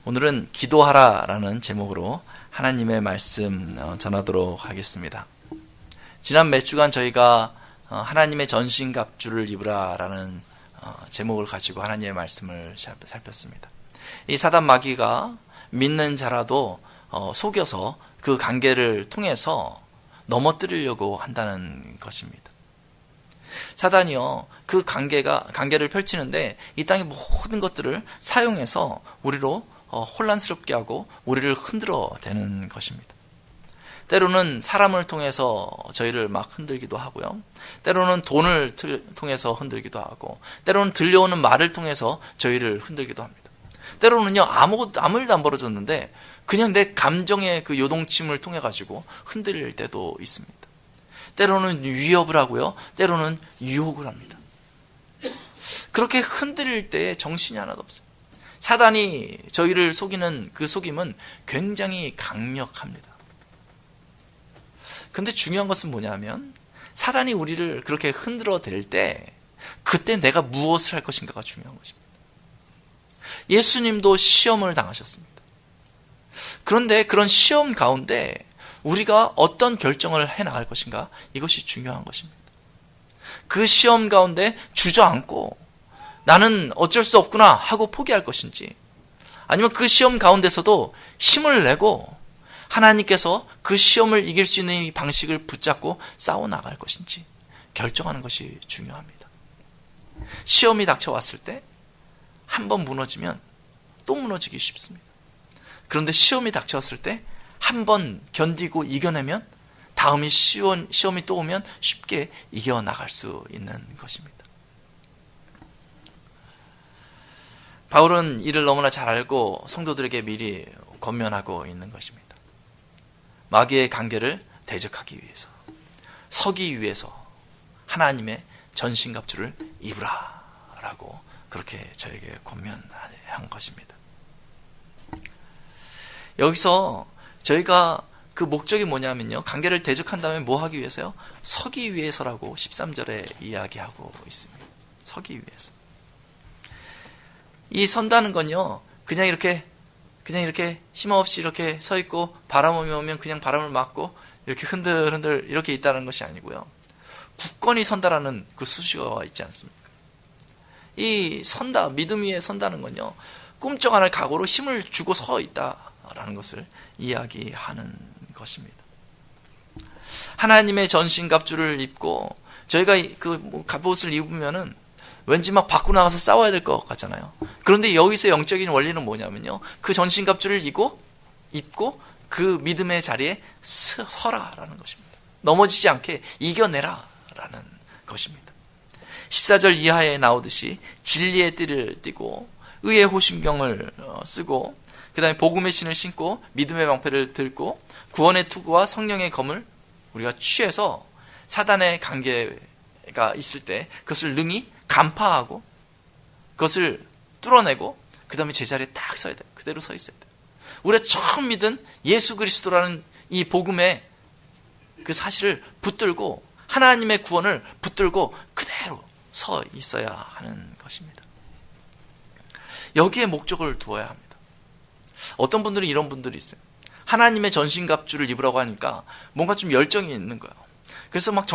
오늘은 기도하라라는 제목으로 하나님의 말씀 전하도록 하겠습니다. 지난 몇 주간 저희가 하나님의 전신갑주를 입으라라는 제목을 가지고 하나님의 말씀을 살폈습니다. 이 사단 마귀가 믿는 자라도 속여서 그 관계를 통해서 넘어뜨리려고 한다는 것입니다. 사단이요, 그 관계를 펼치는데 이 땅의 모든 것들을 사용해서 우리로 혼란스럽게 하고 우리를 흔들어 대는 것입니다. 때로는 사람을 통해서 저희를 막 흔들기도 하고요. 때로는 돈을 통해서 흔들기도 하고, 때로는 들려오는 말을 통해서 저희를 흔들기도 합니다. 때로는요, 아무 일도 안 벌어졌는데 그냥 내 감정의 그 요동침을 통해 가지고 흔들릴 때도 있습니다. 때로는 위협을 하고요, 때로는 유혹을 합니다. 그렇게 흔들릴 때 정신이 하나도 없어요. 사단이 저희를 속이는 그 속임은 굉장히 강력합니다. 근데 중요한 것은 뭐냐면, 사단이 우리를 그렇게 흔들어 댈 때 그때 내가 무엇을 할 것인가가 중요한 것입니다. 예수님도 시험을 당하셨습니다. 그런데 그런 시험 가운데 우리가 어떤 결정을 해나갈 것인가, 이것이 중요한 것입니다. 그 시험 가운데 주저앉고 나는 어쩔 수 없구나 하고 포기할 것인지, 아니면 그 시험 가운데서도 힘을 내고 하나님께서 그 시험을 이길 수 있는 이 방식을 붙잡고 싸워나갈 것인지 결정하는 것이 중요합니다. 시험이 닥쳐왔을 때 한 번 무너지면 또 무너지기 쉽습니다. 그런데 시험이 닥쳐왔을 때 한 번 견디고 이겨내면 다음이 시험이 또 오면 쉽게 이겨나갈 수 있는 것입니다. 바울은 이를 너무나 잘 알고 성도들에게 미리 권면하고 있는 것입니다. 마귀의 관계를 대적하기 위해서, 서기 위해서 하나님의 전신갑주를 입으라 라고 그렇게 저에게 권면한 것입니다. 여기서 저희가 그 목적이 뭐냐면요, 관계를 대적한 다음에 뭐 하기 위해서요? 서기 위해서라고 13절에 이야기하고 있습니다. 서기 위해서. 이 선다는 건요, 그냥 이렇게 힘없이 이렇게 서 있고 바람이 오면 그냥 바람을 맞고 이렇게 흔들흔들 이렇게 있다는 것이 아니고요, 굳건히 선다라는 그 수식어가 있지 않습니까? 이 선다, 믿음 위에 선다는 건요, 꿈쩍 안 할 각오로 힘을 주고 서 있다라는 것을 이야기하는 것입니다. 하나님의 전신갑주를 입고 저희가 그 갑옷을 입으면은 왠지 막 밖으로 나가서 싸워야 될 것 같잖아요. 그런데 여기서 영적인 원리는 뭐냐면요, 그 전신갑주를 입고 그 믿음의 자리에 서라라는 것입니다. 넘어지지 않게 이겨내라라는 것입니다. 14절 이하에 나오듯이 진리의 띠를 띠고 의의 호심경을 쓰고, 그 다음에 복음의 신을 신고 믿음의 방패를 들고 구원의 투구와 성령의 검을 우리가 취해서 사단의 관계가 있을 때 그것을 능히 간파하고 그것을 뚫어내고 그 다음에 제자리에 딱 서야 돼요. 그대로 서 있어야 돼요. 우리가 처음 믿은 예수 그리스도라는 이 복음의 그 사실을 붙들고 하나님의 구원을 붙들고 그대로 서 있어야 하는 것입니다. 여기에 목적을 두어야 합니다. 어떤 분들은 이런 분들이 있어요. 하나님의 전신갑주를 입으라고 하니까 뭔가 좀 열정이 있는 거예요. 그래서 막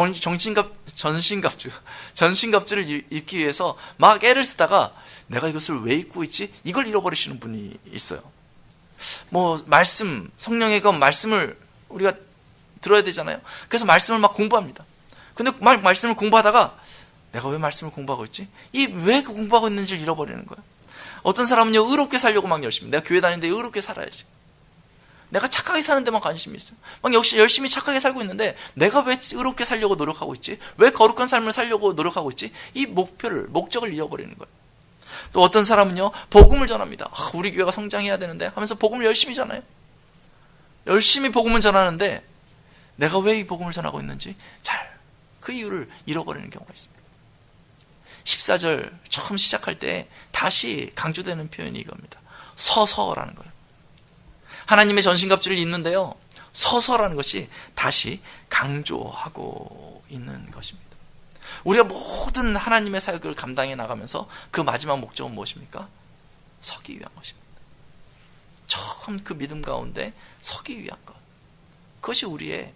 전신갑주를 입기 위해서 막 애를 쓰다가 내가 이것을 왜 입고 있지? 이걸 잃어버리시는 분이 있어요. 성령의 그 말씀을 우리가 들어야 되잖아요. 그래서 말씀을 막 공부합니다. 근데 막 말씀을 공부하다가 내가 왜 말씀을 공부하고 있지? 왜 공부하고 있는지를 잃어버리는 거예요. 어떤 사람은요, 의롭게 살려고 막 열심히, 내가 교회 다니는데 의롭게 살아야지, 내가 착하게 사는 데만 관심이 있어요. 막 역시 열심히 착하게 살고 있는데 내가 왜 의롭게 살려고 노력하고 있지? 왜 거룩한 삶을 살려고 노력하고 있지? 이 목적을 잃어버리는 거예요. 또 어떤 사람은요, 복음을 전합니다. 우리 교회가 성장해야 되는데 하면서 복음을 열심히 전해요. 열심히 복음을 전하는데 내가 왜 이 복음을 전하고 있는지 그 이유를 잃어버리는 경우가 있습니다. 14절 처음 시작할 때 다시 강조되는 표현이 이겁니다. 서서라는 거예요. 하나님의 전신갑주를 입는데요, 서서라는 것이 다시 강조하고 있는 것입니다. 우리가 모든 하나님의 사역을 감당해 나가면서 그 마지막 목적은 무엇입니까? 서기 위한 것입니다. 처음 그 믿음 가운데 서기 위한 것, 그것이 우리의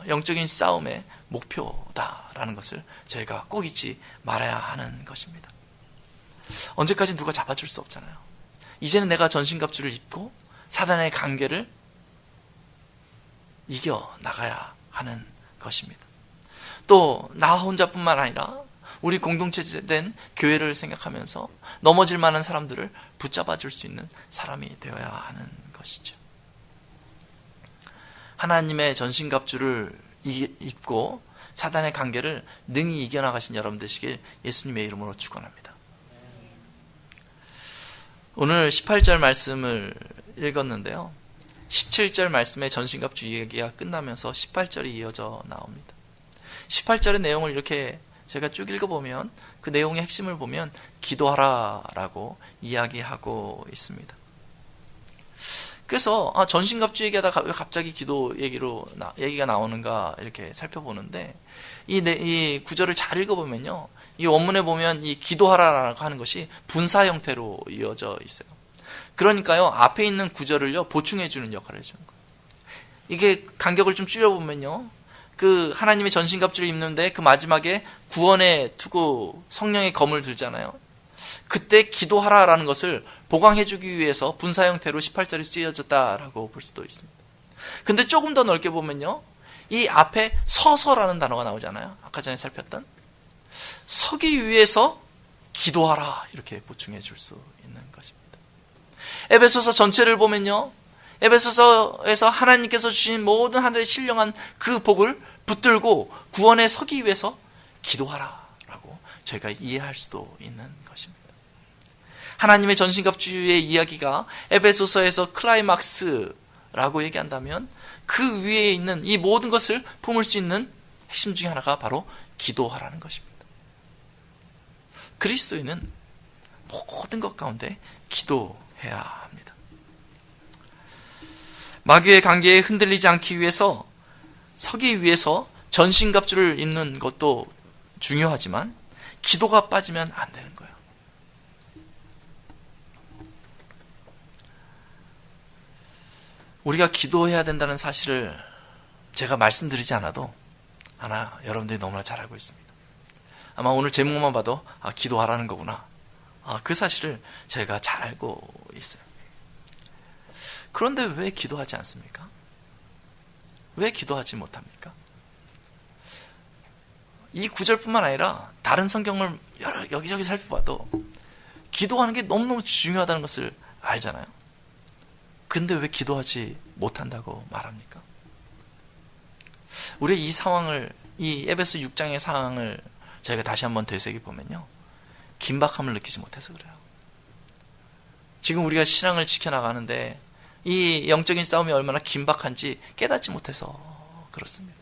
영적인 싸움의 목표다라는 것을 저희가 꼭 잊지 말아야 하는 것입니다. 언제까지 누가 잡아줄 수 없잖아요. 이제는 내가 전신갑주를 입고 사단의 관계를 이겨나가야 하는 것입니다. 또 나 혼자뿐만 아니라 우리 공동체된 교회를 생각하면서 넘어질 만한 사람들을 붙잡아 줄 수 있는 사람이 되어야 하는 것이죠. 하나님의 전신갑주를 입고 사단의 관계를 능히 이겨나가신 여러분 되시길 예수님의 이름으로 축원합니다. 오늘 18절 말씀을 읽었는데요, 17절 말씀의 전신갑주 이야기가 끝나면서 18절이 이어져 나옵니다. 18절의 내용을 이렇게 제가 쭉 읽어보면 그 내용의 핵심을 보면 기도하라라고 이야기하고 있습니다. 그래서 전신갑주 얘기하다가 왜 갑자기 기도 얘기가 나오는가 이렇게 살펴보는데, 이 구절을 잘 읽어보면요, 이 원문에 보면 이 기도하라라고 하는 것이 분사 형태로 이어져 있어요. 그러니까요, 앞에 있는 구절을요 보충해주는 역할을 해주는 거예요. 이게 간격을 좀 줄여보면요, 그 하나님의 전신갑주를 입는데 그 마지막에 구원의 투구 성령의 검을 들잖아요. 그때 기도하라라는 것을 보강해주기 위해서 분사 형태로 18절이 쓰여졌다라고 볼 수도 있습니다. 근데 조금 더 넓게 보면요, 이 앞에 서서라는 단어가 나오잖아요. 아까 전에 살폈던 서기 위해서 기도하라 이렇게 보충해 줄 수 있는 것입니다. 에베소서 전체를 보면요, 에베소서에서 하나님께서 주신 모든 하늘의 신령한 그 복을 붙들고 구원에 서기 위해서 기도하라라고 저희가 이해할 수도 있는 것입니다. 하나님의 전신갑주의 이야기가 에베소서에서 클라이막스라고 얘기한다면 그 위에 있는 이 모든 것을 품을 수 있는 핵심 중에 하나가 바로 기도하라는 것입니다. 그리스도인은 모든 것 가운데 기도해야 합니다. 마귀의 관계에 흔들리지 않기 위해서, 서기 위해서 전신갑주를 입는 것도 중요하지만 기도가 빠지면 안 되는 거예요. 우리가 기도해야 된다는 사실을 제가 말씀드리지 않아도 여러분들이 너무나 잘 알고 있습니다. 아마 오늘 제목만 봐도 기도하라는 거구나, 그 사실을 저희가 잘 알고 있어요. 그런데 왜 기도하지 않습니까? 왜 기도하지 못합니까? 이 구절뿐만 아니라 다른 성경을 여기저기 살펴봐도 기도하는 게 너무너무 중요하다는 것을 알잖아요. 근데 왜 기도하지 못한다고 말합니까? 우리 이 상황을, 이 에베소 6장의 상황을 저희가 다시 한번 되새겨보면요, 긴박함을 느끼지 못해서 그래요. 지금 우리가 신앙을 지켜나가는데 이 영적인 싸움이 얼마나 긴박한지 깨닫지 못해서 그렇습니다.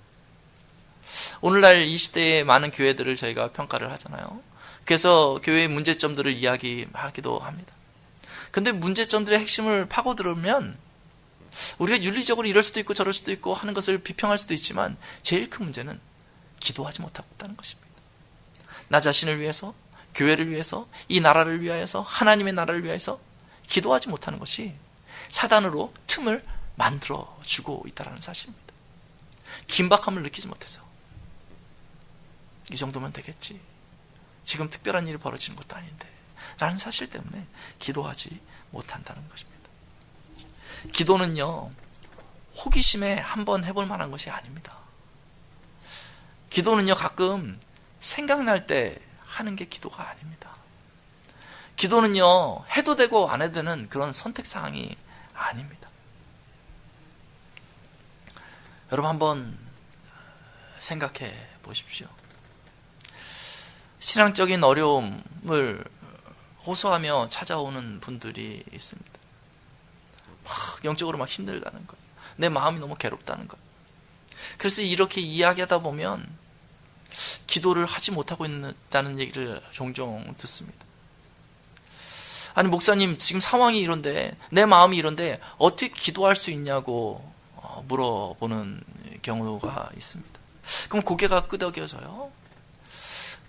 오늘날 이 시대의 많은 교회들을 저희가 평가를 하잖아요. 그래서 교회의 문제점들을 이야기하기도 합니다. 근데 문제점들의 핵심을 파고들면 우리가 윤리적으로 이럴 수도 있고 저럴 수도 있고 하는 것을 비평할 수도 있지만 제일 큰 문제는 기도하지 못하고 있다는 것입니다. 나 자신을 위해서, 교회를 위해서, 이 나라를 위하여서, 하나님의 나라를 위하여서 기도하지 못하는 것이 사단으로 틈을 만들어주고 있다는 사실입니다. 긴박함을 느끼지 못해서 이 정도면 되겠지, 지금 특별한 일이 벌어지는 것도 아닌데 라는 사실 때문에 기도하지 못한다는 것입니다. 기도는요, 호기심에 한번 해볼 만한 것이 아닙니다. 기도는요, 가끔 생각날 때 하는 게 기도가 아닙니다. 기도는요, 해도 되고 안 해도 되는 그런 선택사항이 아닙니다. 여러분 한번 생각해 보십시오. 신앙적인 어려움을 호소하며 찾아오는 분들이 있습니다. 영적으로 힘들다는 거예요. 내 마음이 너무 괴롭다는 거예요. 그래서 이렇게 이야기하다 보면 기도를 하지 못하고 있다는 얘기를 종종 듣습니다. 아니 목사님, 지금 상황이 이런데, 내 마음이 이런데 어떻게 기도할 수 있냐고 물어보는 경우가 있습니다. 그럼 고개가 끄덕여져요.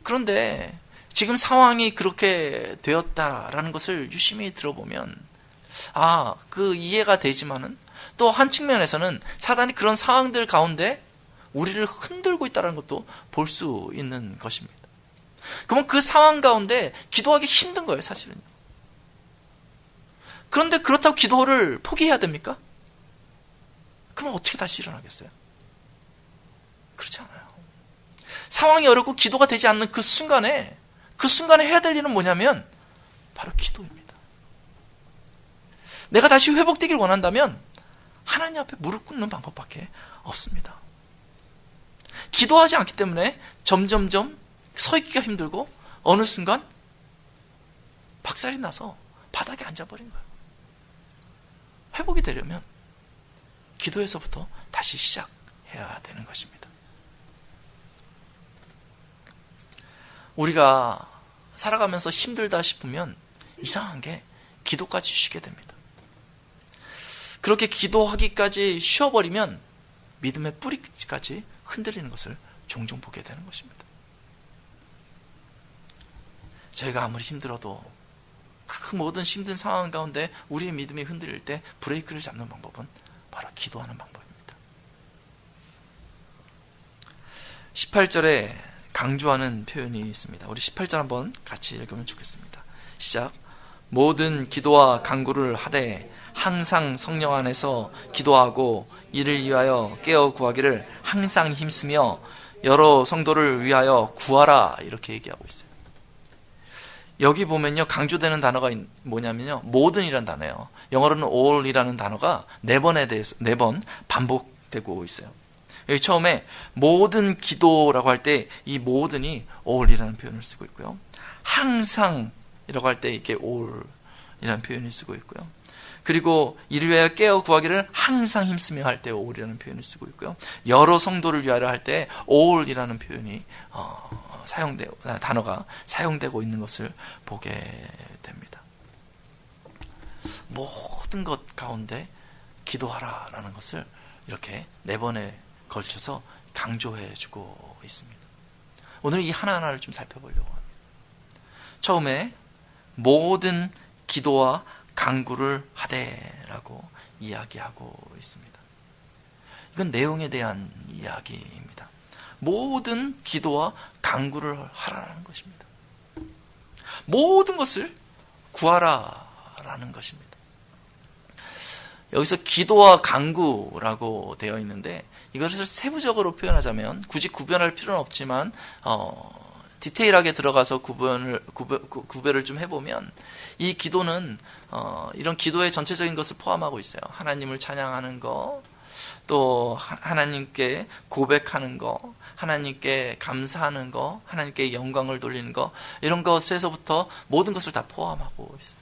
그런데 지금 상황이 그렇게 되었다라는 것을 유심히 들어보면 그 이해가 되지만은 또 한 측면에서는 사단이 그런 상황들 가운데 우리를 흔들고 있다는 것도 볼 수 있는 것입니다. 그러면 그 상황 가운데 기도하기 힘든 거예요, 사실은요. 그런데 그렇다고 기도를 포기해야 됩니까? 그럼 어떻게 다시 일어나겠어요? 그렇지 않아요. 상황이 어렵고 기도가 되지 않는 그 순간에 해야 될 일은 뭐냐면 바로 기도입니다. 내가 다시 회복되길 원한다면 하나님 앞에 무릎 꿇는 방법밖에 없습니다. 기도하지 않기 때문에 점점점 서 있기가 힘들고 어느 순간 박살이 나서 바닥에 앉아버린 거예요. 회복이 되려면 기도에서부터 다시 시작해야 되는 것입니다. 우리가 살아가면서 힘들다 싶으면 이상한 게 기도까지 쉬게 됩니다. 그렇게 기도하기까지 쉬어버리면 믿음의 뿌리까지 흔들리는 것을 종종 보게 되는 것입니다. 저희가 아무리 힘들어도 그 모든 힘든 상황 가운데 우리의 믿음이 흔들릴 때 브레이크를 잡는 방법은 바로 기도하는 방법입니다. 18절에 강조하는 표현이 있습니다. 우리 18절 한번 같이 읽으면 좋겠습니다. 시작. 모든 기도와 간구를 하되 항상 성령 안에서 기도하고 이를 위하여 깨어 구하기를 항상 힘쓰며 여러 성도를 위하여 구하라, 이렇게 얘기하고 있어요. 여기 보면요, 강조되는 단어가 뭐냐면요, 모든이라는 단어예요. 영어로는 all이라는 단어가 4번 반복되고 있어요. 여기 처음에 모든 기도라고 할 때 이 모든이 all이라는 표현을 쓰고 있고요. 항상이라고 할 때 이게 all이라는 표현을 쓰고 있고요. 그리고 이를 위하여 깨어 구하기를 항상 힘쓰며 할 때 all이라는 표현을 쓰고 있고요. 여러 성도를 위하여 할 때 all이라는 표현이 단어가 사용되고 있는 것을 보게 됩니다. 모든 것 가운데 기도하라라는 것을 이렇게 4번에 걸쳐서 강조해주고 있습니다. 오늘 이 하나하나를 좀 살펴보려고 합니다. 처음에 모든 기도와 간구를 하되라고 이야기하고 있습니다. 이건 내용에 대한 이야기입니다. 모든 기도와 간구를 하라는 것입니다. 모든 것을 구하라라는 것입니다. 여기서 기도와 간구라고 되어 있는데 이것을 세부적으로 표현하자면 굳이 구별할 필요는 없지만 디테일하게 들어가서 구별을 좀 해보면 이 기도는 이런 기도의 전체적인 것을 포함하고 있어요. 하나님을 찬양하는 거, 또 하나님께 고백하는 거, 하나님께 감사하는 거, 하나님께 영광을 돌리는 거, 이런 것에서부터 모든 것을 다 포함하고 있어요.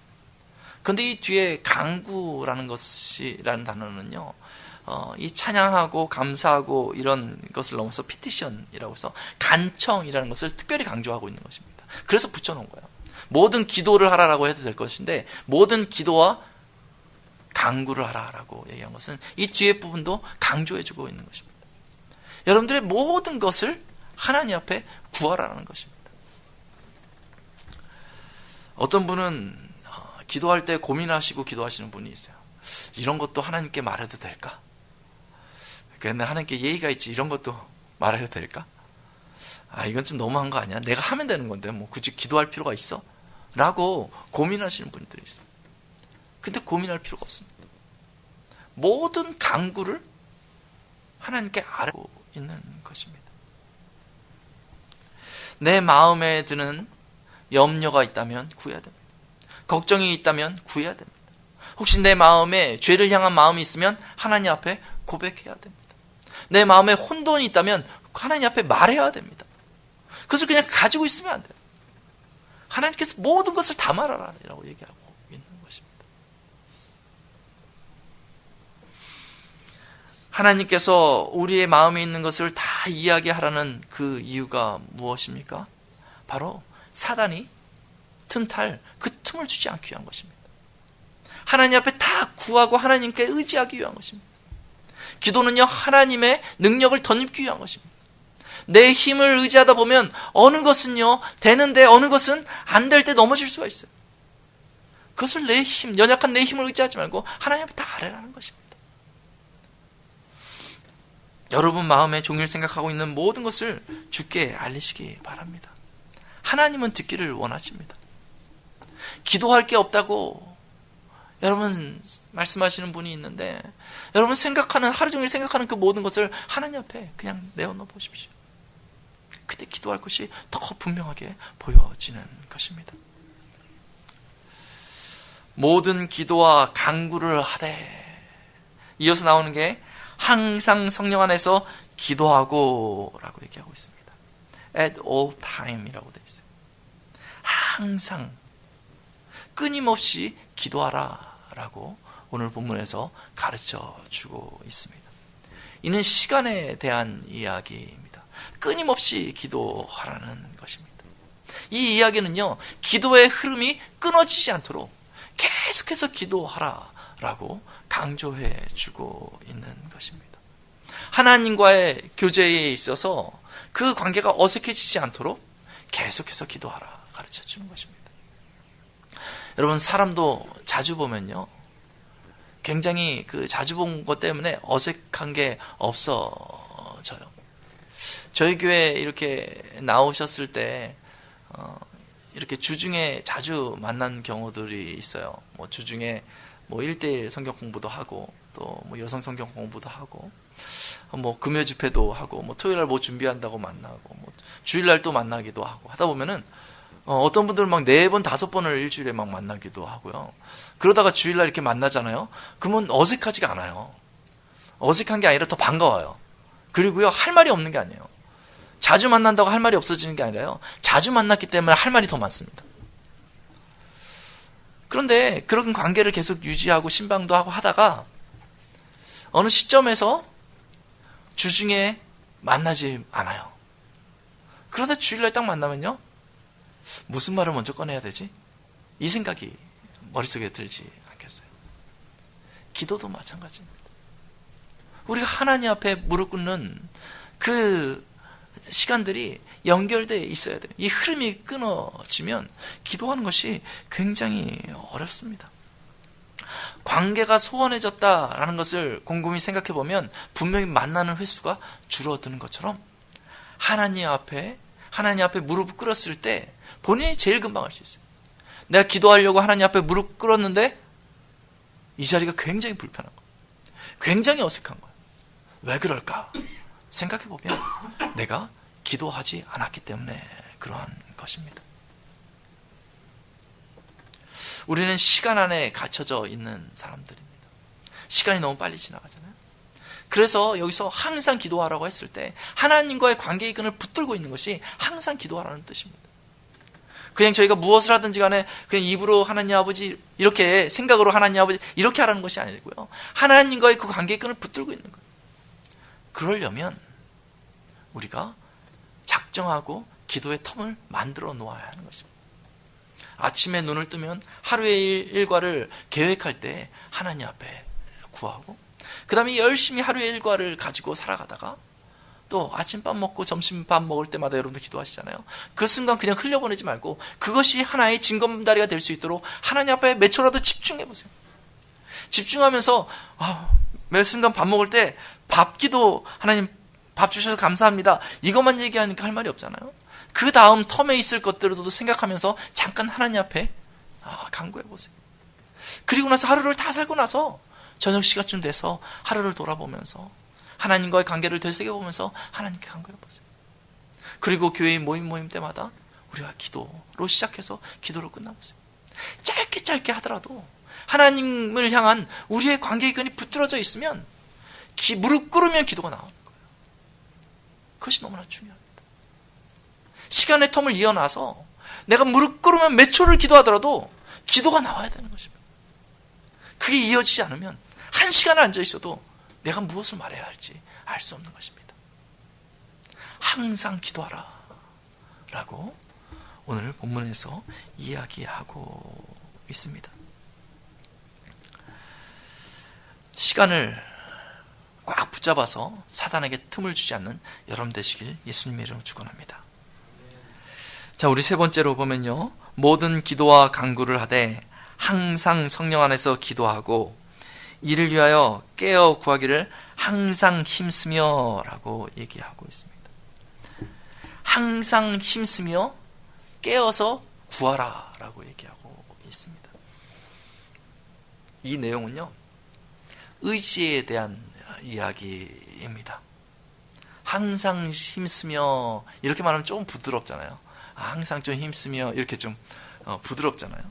그런데 이 뒤에 간구라는 것이라는 단어는요, 이 찬양하고 감사하고 이런 것을 넘어서 피티션이라고 해서 간청이라는 것을 특별히 강조하고 있는 것입니다. 그래서 붙여놓은 거예요. 모든 기도를 하라라고 해도 될 것인데 모든 기도와 간구를 하라라고 얘기한 것은 이 뒤에 부분도 강조해주고 있는 것입니다. 여러분들의 모든 것을 하나님 앞에 구하라는 것입니다. 어떤 분은 기도할 때 고민하시고 기도하시는 분이 있어요. 이런 것도 하나님께 말해도 될까? 근데 하나님께 예의가 있지, 이런 것도 말해도 될까? 이건 좀 너무한 거 아니야? 내가 하면 되는 건데 뭐 굳이 기도할 필요가 있어? 라고 고민하시는 분들이 있어요. 근데 고민할 필요가 없습니다. 모든 간구를 하나님께 아뢰고 있는 것입니다. 내 마음에 드는 염려가 있다면 구해야 됩니다. 걱정이 있다면 구해야 됩니다. 혹시 내 마음에 죄를 향한 마음이 있으면 하나님 앞에 고백해야 됩니다. 내 마음에 혼돈이 있다면 하나님 앞에 말해야 됩니다. 그것을 그냥 가지고 있으면 안 돼요. 하나님께서 모든 것을 다 말하라고 얘기하고 있는 것입니다. 하나님께서 우리의 마음에 있는 것을 다 이야기하라는 그 이유가 무엇입니까? 바로 사단이 틈탈 그 틈을 주지 않기 위한 것입니다. 하나님 앞에 다 구하고 하나님께 의지하기 위한 것입니다. 기도는요, 하나님의 능력을 덧입기 위한 것입니다. 내 힘을 의지하다 보면 어느 것은요 되는데 어느 것은 안 될 때 넘어질 수가 있어요. 그것을 내 힘, 연약한 내 힘을 의지하지 말고 하나님 앞에 다 아뢰라는 것입니다. 여러분 마음에 종일 생각하고 있는 모든 것을 주께 알리시기 바랍니다. 하나님은 듣기를 원하십니다. 기도할 게 없다고 여러분 말씀하시는 분이 있는데, 여러분 생각하는, 하루 종일 생각하는 그 모든 것을 하나님 앞에 그냥 내어놓아 보십시오. 그때 기도할 것이 더 분명하게 보여지는 것입니다. 모든 기도와 간구를 하되, 이어서 나오는 게 항상 성령 안에서 기도하고 라고 얘기하고 있습니다. At all time 이라고 되어 있어요. 항상 끊임없이 기도하라 라고 오늘 본문에서 가르쳐 주고 있습니다. 이는 시간에 대한 이야기입니다. 끊임없이 기도하라는 것입니다. 이 이야기는요, 기도의 흐름이 끊어지지 않도록 계속해서 기도하라 라고 강조해 주고 있는 것입니다. 하나님과의 교제에 있어서 그 관계가 어색해지지 않도록 계속해서 기도하라 가르쳐 주는 것입니다. 여러분, 사람도 자주 보면요, 굉장히 그 자주 본 것 때문에 어색한 게 없어져요. 저희 교회 이렇게 나오셨을 때 이렇게 주중에 자주 만난 경우들이 있어요. 뭐 주중에 뭐 1대1 성경 공부도 하고, 또 뭐 여성 성경 공부도 하고, 뭐 금요 집회도 하고, 뭐 토요일 날 뭐 준비한다고 만나고, 뭐 주일 날 또 만나기도 하고 하다 보면은 어떤 분들은 막 4번, 5번을 일주일에 막 만나기도 하고요. 그러다가 주일날 이렇게 만나잖아요. 그러면 어색하지가 않아요. 어색한 게 아니라 더 반가워요. 그리고요, 할 말이 없는 게 아니에요. 자주 만난다고 할 말이 없어지는 게 아니라요, 자주 만났기 때문에 할 말이 더 많습니다. 그런데 그런 관계를 계속 유지하고 신방도 하고 하다가 어느 시점에서 주중에 만나지 않아요. 그러다 주일날 딱 만나면요, 무슨 말을 먼저 꺼내야 되지? 이 생각이 머릿속에 들지 않겠어요? 기도도 마찬가지입니다. 우리가 하나님 앞에 무릎 꿇는 그 시간들이 연결되어 있어야 돼요. 이 흐름이 끊어지면 기도하는 것이 굉장히 어렵습니다. 관계가 소원해졌다라는 것을 곰곰이 생각해 보면 분명히 만나는 횟수가 줄어드는 것처럼, 하나님 앞에 무릎을 꿇었을 때 본인이 제일 금방 할 수 있어요. 내가 기도하려고 하나님 앞에 무릎 꿇었는데 이 자리가 굉장히 불편한 거예요. 굉장히 어색한 거예요. 왜 그럴까? 생각해 보면 내가 기도하지 않았기 때문에 그러한 것입니다. 우리는 시간 안에 갇혀져 있는 사람들입니다. 시간이 너무 빨리 지나가잖아요. 그래서 여기서 항상 기도하라고 했을 때 하나님과의 관계의 끈을 붙들고 있는 것이 항상 기도하라는 뜻입니다. 그냥 저희가 무엇을 하든지 간에 그냥 입으로 하나님 아버지 이렇게, 생각으로 하나님 아버지 이렇게 하라는 것이 아니고요, 하나님과의 그 관계의 끈을 붙들고 있는 거예요. 그러려면 우리가 작정하고 기도의 텀을 만들어 놓아야 하는 것입니다. 아침에 눈을 뜨면 하루의 일과를 계획할 때 하나님 앞에 구하고, 그 다음에 열심히 하루의 일과를 가지고 살아가다가 또 아침밥 먹고 점심밥 먹을 때마다 여러분들 기도하시잖아요. 그 순간 그냥 흘려보내지 말고 그것이 하나의 징검다리가 될 수 있도록 하나님 앞에 몇 초라도 집중해보세요. 집중하면서 매 순간 밥 먹을 때 밥 기도, 하나님 밥 주셔서 감사합니다, 이것만 얘기하니까 할 말이 없잖아요. 그 다음 텀에 있을 것들도 생각하면서 잠깐 하나님 앞에 간구해보세요. 그리고 나서 하루를 다 살고 나서 저녁 시간쯤 돼서 하루를 돌아보면서 하나님과의 관계를 되새겨보면서 하나님께 간구해보세요. 그리고 교회 모임 때마다 우리가 기도로 시작해서 기도로 끝나보세요. 짧게 하더라도 하나님을 향한 우리의 관계의 끈이 붙들어져 있으면 무릎 꿇으면 기도가 나오는 거예요. 그것이 너무나 중요합니다. 시간의 텀을 이어놔서 내가 무릎 꿇으면 몇 초를 기도하더라도 기도가 나와야 되는 것입니다. 그게 이어지지 않으면 1시간을 앉아 있어도 내가 무엇을 말해야 할지 알 수 없는 것입니다. 항상 기도하라 라고 오늘 본문에서 이야기하고 있습니다. 시간을 꽉 붙잡아서 사단에게 틈을 주지 않는 여러분 되시길 예수님의 이름으로 축원합니다. 자, 우리 세 번째로 보면요, 모든 기도와 간구를 하되 항상 성령 안에서 기도하고 이를 위하여 깨어 구하기를 항상 힘쓰며 라고 얘기하고 있습니다. 항상 힘쓰며 깨어서 구하라 라고 얘기하고 있습니다. 이 내용은요, 의지에 대한 이야기입니다. 항상 힘쓰며, 이렇게 말하면 좀 부드럽잖아요. 항상 좀 힘쓰며, 이렇게 좀 부드럽잖아요.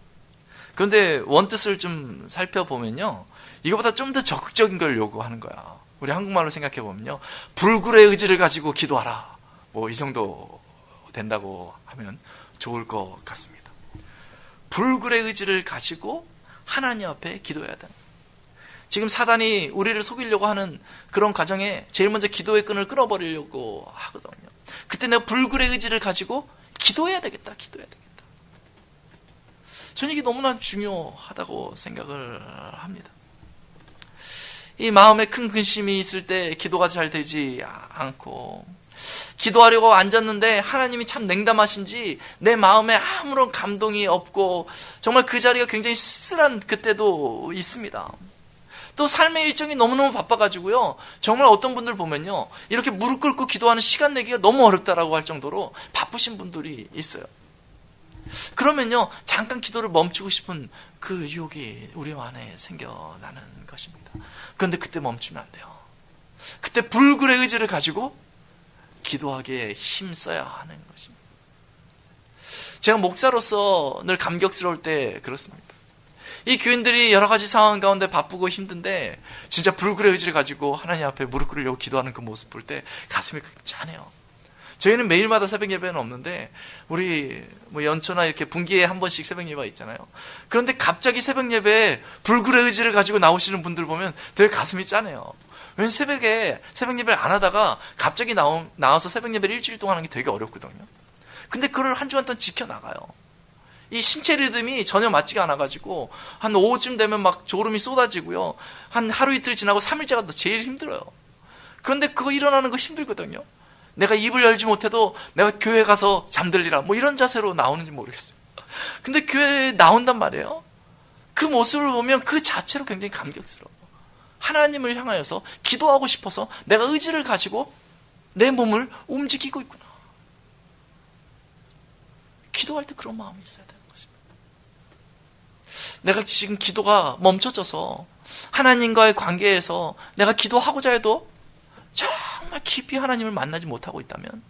그런데 원뜻을 좀 살펴보면요, 이거보다 좀 더 적극적인 걸 요구하는 거야. 우리 한국말로 생각해 보면요, 불굴의 의지를 가지고 기도하라, 뭐 이 정도 된다고 하면 좋을 것 같습니다. 불굴의 의지를 가지고 하나님 앞에 기도해야 된다. 지금 사단이 우리를 속이려고 하는 그런 과정에 제일 먼저 기도의 끈을 끊어버리려고 하거든요. 그때 내가 불굴의 의지를 가지고 기도해야 되겠다, 기도해야 되겠다. 저는 이게 너무나 중요하다고 생각을 합니다. 이 마음에 큰 근심이 있을 때 기도가 잘 되지 않고, 기도하려고 앉았는데 하나님이 참 냉담하신지 내 마음에 아무런 감동이 없고 정말 그 자리가 굉장히 씁쓸한 그때도 있습니다. 또 삶의 일정이 너무너무 바빠가지고요, 정말 어떤 분들 보면요, 이렇게 무릎 꿇고 기도하는 시간 내기가 너무 어렵다라고 할 정도로 바쁘신 분들이 있어요. 그러면요, 잠깐 기도를 멈추고 싶은 그 유혹이 우리 안에 생겨나는 것입니다. 그런데 그때 멈추면 안 돼요. 그때 불굴의 의지를 가지고 기도하기에 힘써야 하는 것입니다. 제가 목사로서 늘 감격스러울 때 그렇습니다. 이 교인들이 여러 가지 상황 가운데 바쁘고 힘든데 진짜 불굴의 의지를 가지고 하나님 앞에 무릎 꿇으려고 기도하는 그 모습 볼 때 가슴이 짠해요. 저희는 매일마다 새벽 예배는 없는데 우리 뭐 연초나 이렇게 분기에 한 번씩 새벽 예배가 있잖아요. 그런데 갑자기 새벽 예배에 불굴의 의지를 가지고 나오시는 분들 보면 되게 가슴이 짠해요. 왜냐면 새벽에 새벽 예배를 안 하다가 갑자기 나와서 새벽 예배를 일주일 동안 하는 게 되게 어렵거든요. 근데 그걸 한 주간 동안 지켜나가요. 이 신체 리듬이 전혀 맞지가 않아가지고 한 오후쯤 되면 막 졸음이 쏟아지고요, 한 하루 이틀 지나고 3일째가 제일 힘들어요. 그런데 그거 일어나는 거 힘들거든요. 내가 입을 열지 못해도 내가 교회 가서 잠들리라, 뭐 이런 자세로 나오는지 모르겠어요. 근데 교회에 나온단 말이에요. 그 모습을 보면 그 자체로 굉장히 감격스러워요. 하나님을 향하여서 기도하고 싶어서 내가 의지를 가지고 내 몸을 움직이고 있구나. 기도할 때 그런 마음이 있어야 되는 것입니다. 내가 지금 기도가 멈춰져서 하나님과의 관계에서 내가 기도하고자 해도 정말 깊이 하나님을 만나지 못하고 있다면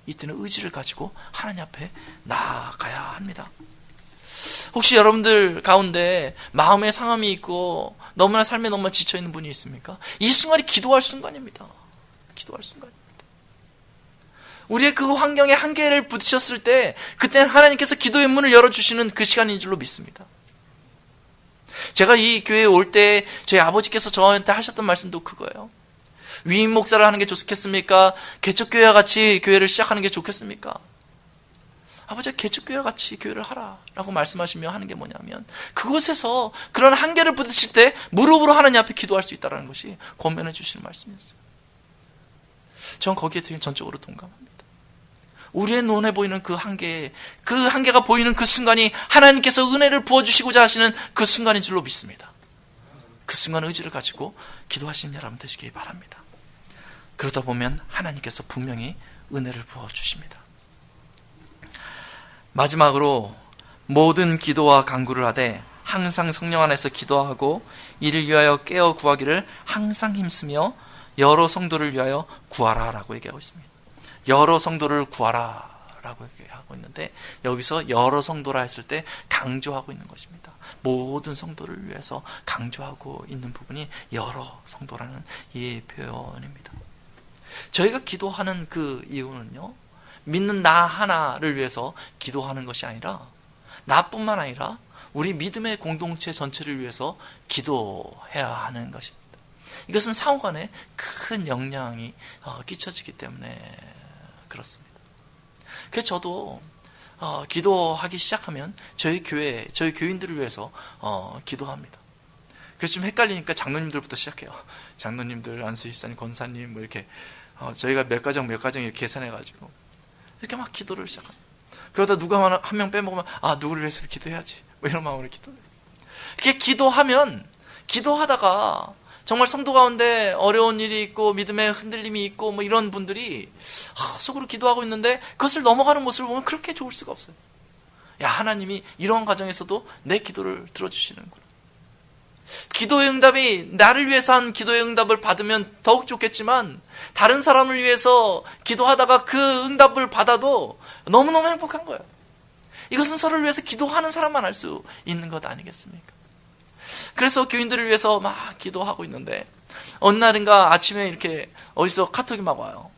이때는 의지를 가지고 하나님 앞에 나아가야 합니다. 혹시 여러분들 가운데 마음의 상함이 있고 너무나 삶에 너무나 지쳐있는 분이 있습니까? 이 순간이 기도할 순간입니다. 기도할 순간입니다. 우리의 그 환경에 한계를 부딪혔을 때 그때는 하나님께서 기도의 문을 열어주시는 그 시간인 줄로 믿습니다. 제가 이 교회에 올 때 저희 아버지께서 저한테 하셨던 말씀도 그거예요. 위임 목사를 하는 게 좋겠습니까? 개척교회와 같이 교회를 시작하는 게 좋겠습니까? 아버지가 개척교회와 같이 교회를 하라라고 말씀하시며 하는 게 뭐냐면, 그곳에서 그런 한계를 부딪힐 때 무릎으로 하나님 앞에 기도할 수 있다는 것이 권면해 주시는 말씀이었어요. 전 거기에 되게 전적으로 동감합니다. 우리의 눈에 보이는 그 한계가 보이는 그 순간이 하나님께서 은혜를 부어주시고자 하시는 그 순간인 줄로 믿습니다. 그 순간 의지를 가지고 기도하시는 여러분 되시기 바랍니다. 그러다 보면 하나님께서 분명히 은혜를 부어주십니다. 마지막으로 모든 기도와 간구를 하되 항상 성령 안에서 기도하고 이를 위하여 깨어 구하기를 항상 힘쓰며 여러 성도를 위하여 구하라 라고 얘기하고 있습니다. 여러 성도를 구하라 라고 얘기하고 있는데, 여기서 여러 성도라 했을 때 강조하고 있는 것입니다. 모든 성도를 위해서 강조하고 있는 부분이 여러 성도라는 이 표현입니다. 저희가 기도하는 그 이유는요, 믿는 나 하나를 위해서 기도하는 것이 아니라 나뿐만 아니라 우리 믿음의 공동체 전체를 위해서 기도해야 하는 것입니다. 이것은 상호간에 큰 영향이 끼쳐지기 때문에 그렇습니다. 그래서 저도 기도하기 시작하면 저희 교회, 저희 교인들을 위해서 기도합니다. 그래서 좀 헷갈리니까 장로님들부터 시작해요. 장로님들, 안수집사님, 권사님 뭐 이렇게 저희가 몇 가정 이렇게 계산해가지고 이렇게 막 기도를 시작합니다. 그러다 누가 한 명 빼먹으면 누구를 위해서 기도해야지 뭐 이런 마음으로 기도해요. 이렇게 기도하다가 정말 성도 가운데 어려운 일이 있고 믿음의 흔들림이 있고 뭐 이런 분들이 속으로 기도하고 있는데 그것을 넘어가는 모습을 보면 그렇게 좋을 수가 없어요. 야, 하나님이 이러한 과정에서도 내 기도를 들어주시는구나. 기도의 응답이 나를 위해서 한 기도의 응답을 받으면 더욱 좋겠지만 다른 사람을 위해서 기도하다가 그 응답을 받아도 너무너무 행복한 거예요. 이것은 서로를 위해서 기도하는 사람만 알 수 있는 것 아니겠습니까? 그래서 교인들을 위해서 막 기도하고 있는데 어느 날인가 아침에 이렇게 어디서 카톡이 막 와요.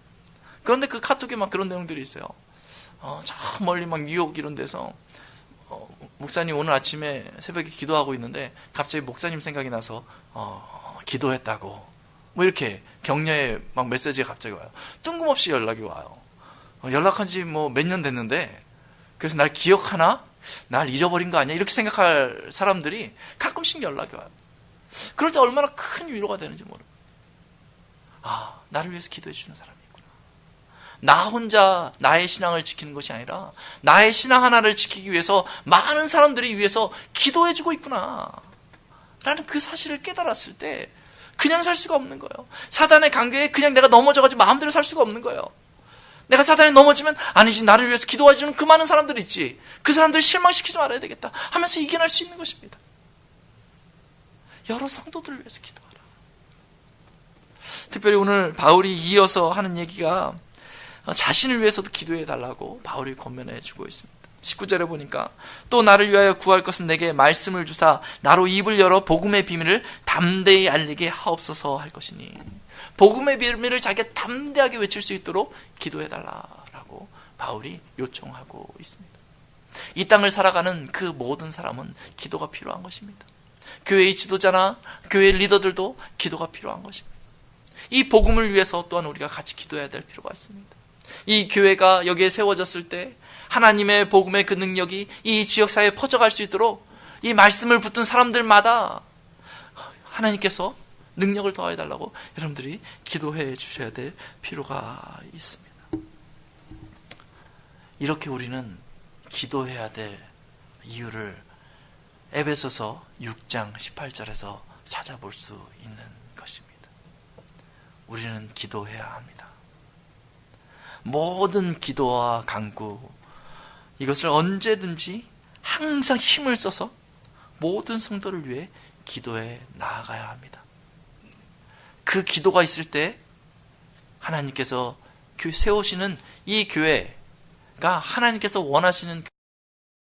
그런데 그 카톡에 막 그런 내용들이 있어요. 저 멀리 막 뉴욕 이런 데서 목사님 오늘 아침에 새벽에 기도하고 있는데 갑자기 목사님 생각이 나서 기도했다고 뭐 이렇게 격려의 막 메시지가 갑자기 와요. 뜬금없이 연락이 와요. 연락한 지 뭐 몇 년 됐는데 그래서 날 기억하나? 날 잊어버린 거 아니야? 이렇게 생각할 사람들이 가끔씩 연락이 와요. 그럴 때 얼마나 큰 위로가 되는지 모르고 나를 위해서 기도해 주는 사람이 있구나. 나 혼자 나의 신앙을 지키는 것이 아니라 나의 신앙 하나를 지키기 위해서 많은 사람들이 위해서 기도해 주고 있구나 라는 그 사실을 깨달았을 때 그냥 살 수가 없는 거예요. 사단의 관계에 그냥 내가 넘어져가지고 마음대로 살 수가 없는 거예요. 내가 사단에 넘어지면 아니지, 나를 위해서 기도해주는 그 많은 사람들이 있지, 그 사람들을 실망시키지 말아야 되겠다 하면서 이겨낼 수 있는 것입니다. 여러 성도들을 위해서 기도하라. 특별히 오늘 바울이 이어서 하는 얘기가 자신을 위해서도 기도해 달라고 바울이 권면해 주고 있습니다. 19절에 보니까 또 나를 위하여 구할 것은 내게 말씀을 주사 나로 입을 열어 복음의 비밀을 담대히 알리게 하옵소서 할 것이니, 복음의 비밀을 자기가 담대하게 외칠 수 있도록 기도해 달라고 바울이 요청하고 있습니다. 이 땅을 살아가는 그 모든 사람은 기도가 필요한 것입니다. 교회의 지도자나 교회 리더들도 기도가 필요한 것입니다. 이 복음을 위해서 또한 우리가 같이 기도해야 될 필요가 있습니다. 이 교회가 여기에 세워졌을 때 하나님의 복음의 그 능력이 이 지역사회에 퍼져갈 수 있도록 이 말씀을 붙든 사람들마다 하나님께서 능력을 더해달라고 여러분들이 기도해 주셔야 될 필요가 있습니다. 이렇게 우리는 기도해야 될 이유를 에베소서 6장 18절에서 찾아볼 수 있는 것입니다. 우리는 기도해야 합니다. 모든 기도와 간구, 이것을 언제든지 항상 힘을 써서 모든 성도를 위해 기도해 나아가야 합니다. 그 기도가 있을 때 하나님께서 세우시는 이 교회가 하나님께서 원하시는